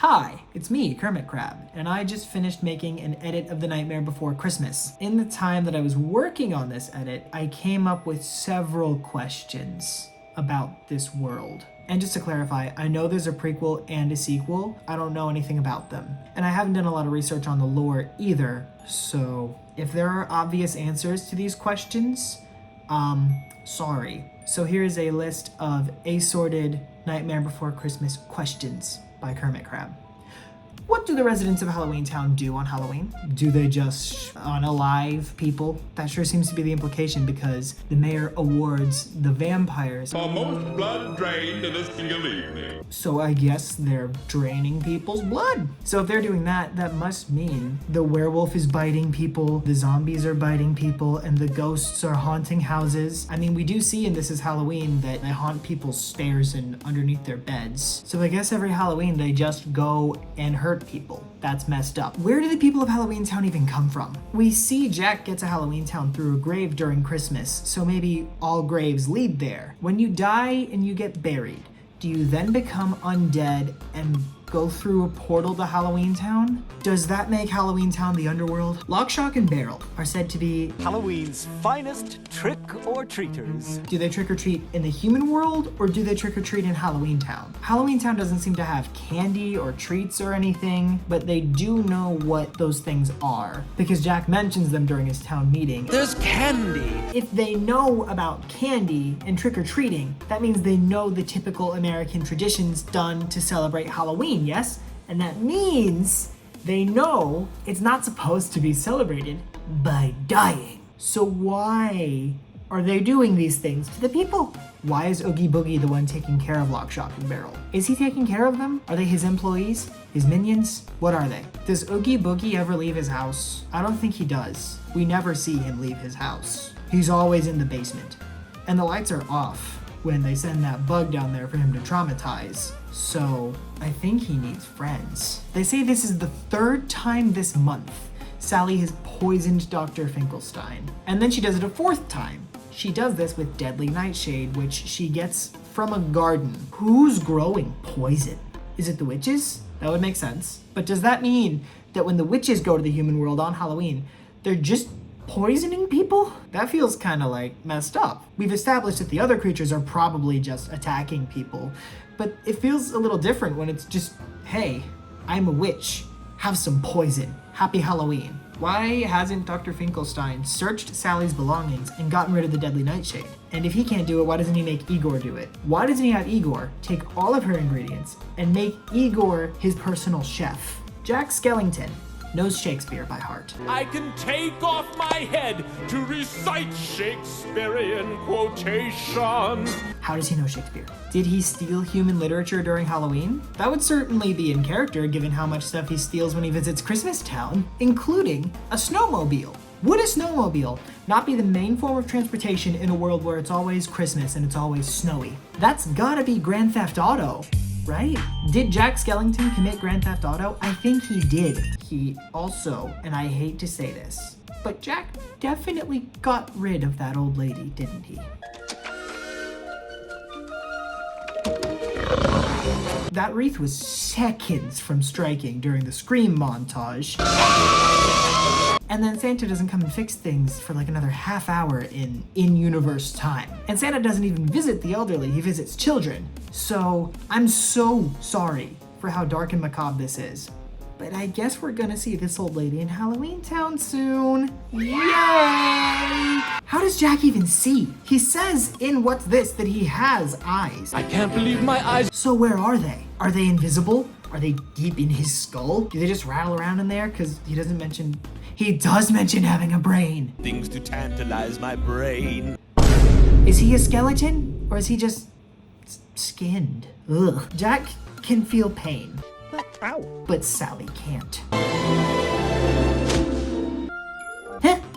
Hi, it's me, Kermit Crab, and I just finished making an edit of The Nightmare Before Christmas. In the time that I was working on this edit, I came up with several questions about this world. And just to clarify, I know there's a prequel and a sequel. I don't know anything about them. And I haven't done a lot of research on the lore either, so if there are obvious answers to these questions, sorry. So here's a list of assorted Nightmare Before Christmas questions by Kermit Crab. What do the residents of Halloween Town do on Halloween? Do they just unalive people? That sure seems to be the implication because the mayor awards the vampires For most blood drained in a single evening. So I guess they're draining people's blood. So if they're doing that, that must mean the werewolf is biting people, the zombies are biting people, and the ghosts are haunting houses. I mean, we do see in This Is Halloween that they haunt people's stairs and underneath their beds. So I guess every Halloween they just go and hurt people. That's messed up. Where do the people of Halloween Town even come from? We see Jack get to Halloween Town through a grave during Christmas, so maybe all graves lead there. When you die and you get buried, do you then become undead and go through a portal to Halloween Town? Does that make Halloween Town the underworld? Lock, Shock, and Barrel are said to be Halloween's finest trick-or-treaters. Do they trick-or-treat in the human world, or do they trick-or-treat in Halloween Town? Halloween Town doesn't seem to have candy or treats or anything, but they do know what those things are, because Jack mentions them during his town meeting. There's candy. If they know about candy and trick-or-treating, that means they know the typical American traditions done to celebrate Halloween, yes? And that means they know it's not supposed to be celebrated by dying. So why are they doing these things to the people? Why is Oogie Boogie the one taking care of Lock, Shock, and Barrel? Is he taking care of them? Are they his employees? His minions? What are they? Does Oogie Boogie ever leave his house? I don't think he does. We never see him leave his house. He's always in the basement. And the lights are off when they send that bug down there for him to traumatize. So I think he needs friends. They say this is the third time this month Sally has poisoned Dr. Finkelstein. And then she does it a fourth time. She does this with deadly nightshade, which she gets from a garden. Who's growing poison? Is it the witches? That would make sense. But does that mean that when the witches go to the human world on Halloween, they're just poisoning people? That feels kind of like messed up. We've established that the other creatures are probably just attacking people, but it feels a little different when it's just, hey, I'm a witch, have some poison, happy Halloween. Why hasn't Dr. Finkelstein searched Sally's belongings and gotten rid of the deadly nightshade? And if he can't do it, why doesn't he make Igor do it? Why doesn't he have Igor take all of her ingredients and make Igor his personal chef? Jack Skellington knows Shakespeare by heart. I can take off my head to recite Shakespearean quotations. How does he know Shakespeare? Did he steal human literature during Halloween? That would certainly be in character given how much stuff he steals when he visits Christmas Town, including a snowmobile. Would a snowmobile not be the main form of transportation in a world where it's always Christmas and it's always snowy? That's gotta be Grand Theft Auto, right? Did Jack Skellington commit Grand Theft Auto? I think he did. He also, and I hate to say this, but Jack definitely got rid of that old lady, didn't he? That wreath was seconds from striking during the Scream montage. And then Santa doesn't come and fix things for like another half hour in in-universe time. And Santa doesn't even visit the elderly, he visits children. So I'm so sorry for how dark and macabre this is. But I guess we're gonna see this old lady in Halloween Town soon. Yay! How does Jack even see? He says in What's This that he has eyes. I can't believe my eyes. So where are they? Are they invisible? Are they deep in his skull? Do they just rattle around in there? Because he does mention having a brain. Things to tantalize my brain. Is he a skeleton? Or is he just skinned? Ugh. Jack can feel pain. Ow. But Sally can't.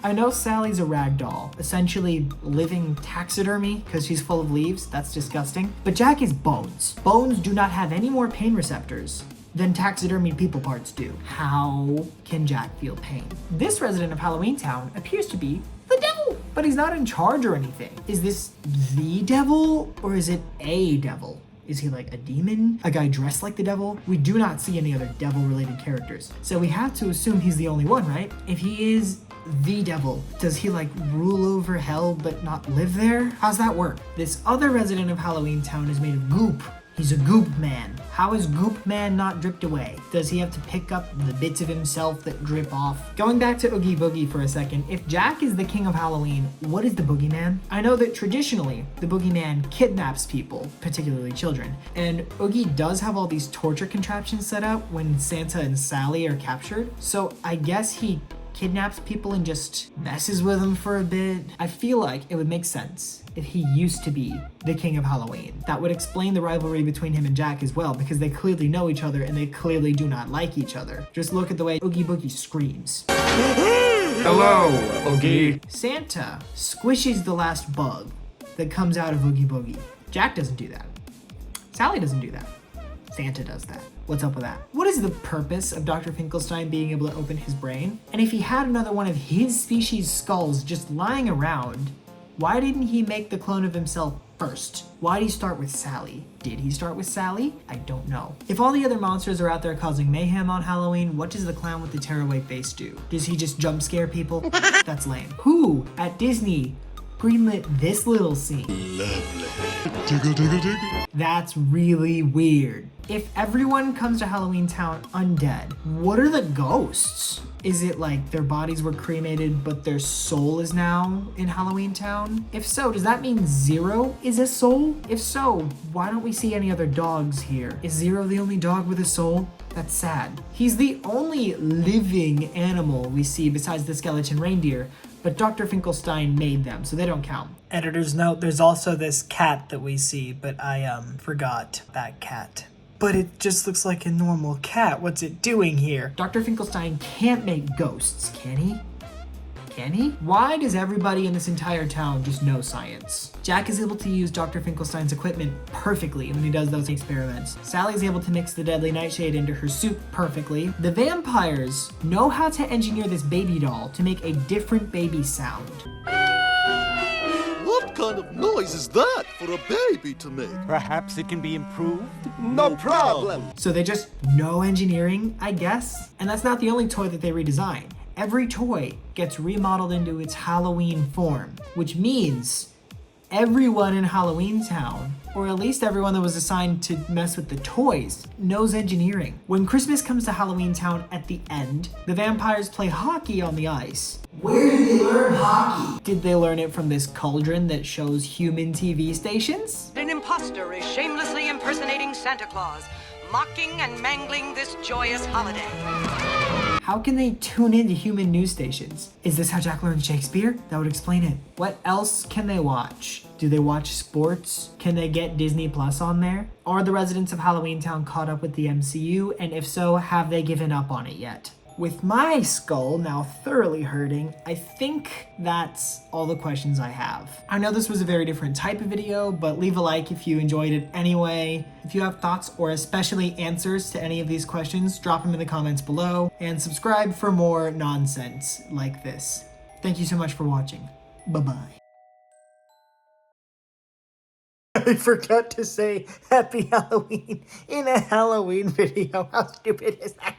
I know Sally's a rag doll, essentially living taxidermy because she's full of leaves. That's disgusting. But Jack is bones. Bones do not have any more pain receptors than taxidermied people parts do. How can Jack feel pain? This resident of Halloween Town appears to be the devil, but he's not in charge or anything. Is this the devil or is it a devil? Is he like a demon? A guy dressed like the devil? We do not see any other devil-related characters. So we have to assume he's the only one, right? If he is the devil, does he like rule over hell but not live there? How's that work? This other resident of Halloween Town is made of goop. He's a goop man. How is goop man not dripped away? Does he have to pick up the bits of himself that drip off? Going back to Oogie Boogie for a second, if Jack is the king of Halloween, what is the boogeyman? I know that traditionally, the boogeyman kidnaps people, particularly children, and Oogie does have all these torture contraptions set up when Santa and Sally are captured, so I guess he kidnaps people and just messes with them for a bit. I feel like it would make sense if he used to be the king of Halloween. That would explain the rivalry between him and Jack as well, because they clearly know each other and they clearly do not like each other. Just look at the way Oogie Boogie screams. Hello, Oogie. Santa squishes the last bug that comes out of Oogie Boogie. Jack doesn't do that. Sally doesn't do that. Santa does that. What's up with that? What is the purpose of Dr. Finkelstein being able to open his brain? And if he had another one of his species' skulls just lying around, why didn't he make the clone of himself first? Why did he start with Sally? Did he start with Sally? I don't know. If all the other monsters are out there causing mayhem on Halloween, what does the clown with the tearaway face do? Does he just jump scare people? That's lame. Who at Disney greenlit this little scene? Lovely. Tickle, tickle, tickle. That's really weird. If everyone comes to Halloween Town undead, what are the ghosts? Is it like their bodies were cremated but their soul is now in Halloween Town? If so, does that mean Zero is a soul? If so, why don't we see any other dogs here? Is Zero the only dog with a soul? That's sad. He's the only living animal we see besides the skeleton reindeer, but Dr. Finkelstein made them, so they don't count. Editor's note, there's also this cat that we see, but I forgot that cat. But it just looks like a normal cat. What's it doing here? Dr. Finkelstein can't make ghosts, can he? Can he? Why does everybody in this entire town just know science? Jack is able to use Dr. Finkelstein's equipment perfectly when he does those experiments. Sally's able to mix the deadly nightshade into her soup perfectly. The vampires know how to engineer this baby doll to make a different baby sound. What kind of noise is that for a baby to make? Perhaps it can be improved? No problem. So they just know engineering, I guess? And that's not the only toy that they redesign. Every toy gets remodeled into its Halloween form, which means everyone in Halloween Town, or at least everyone that was assigned to mess with the toys, knows engineering. When Christmas comes to Halloween Town at the end, the vampires play hockey on the ice. Where did they learn hockey? Did they learn it from this cauldron that shows human TV stations? An imposter is shamelessly impersonating Santa Claus, mocking and mangling this joyous holiday. How can they tune into human news stations? Is this how Jack learned Shakespeare? That would explain it. What else can they watch? Do they watch sports? Can they get Disney Plus on there? Are the residents of Halloween Town caught up with the MCU? And if so, have they given up on it yet? With my skull now thoroughly hurting, I think that's all the questions I have. I know this was a very different type of video, but leave a like if you enjoyed it anyway. If you have thoughts or especially answers to any of these questions, drop them in the comments below and subscribe for more nonsense like this. Thank you so much for watching. Bye-bye. I forgot to say Happy Halloween in a Halloween video. How stupid is that?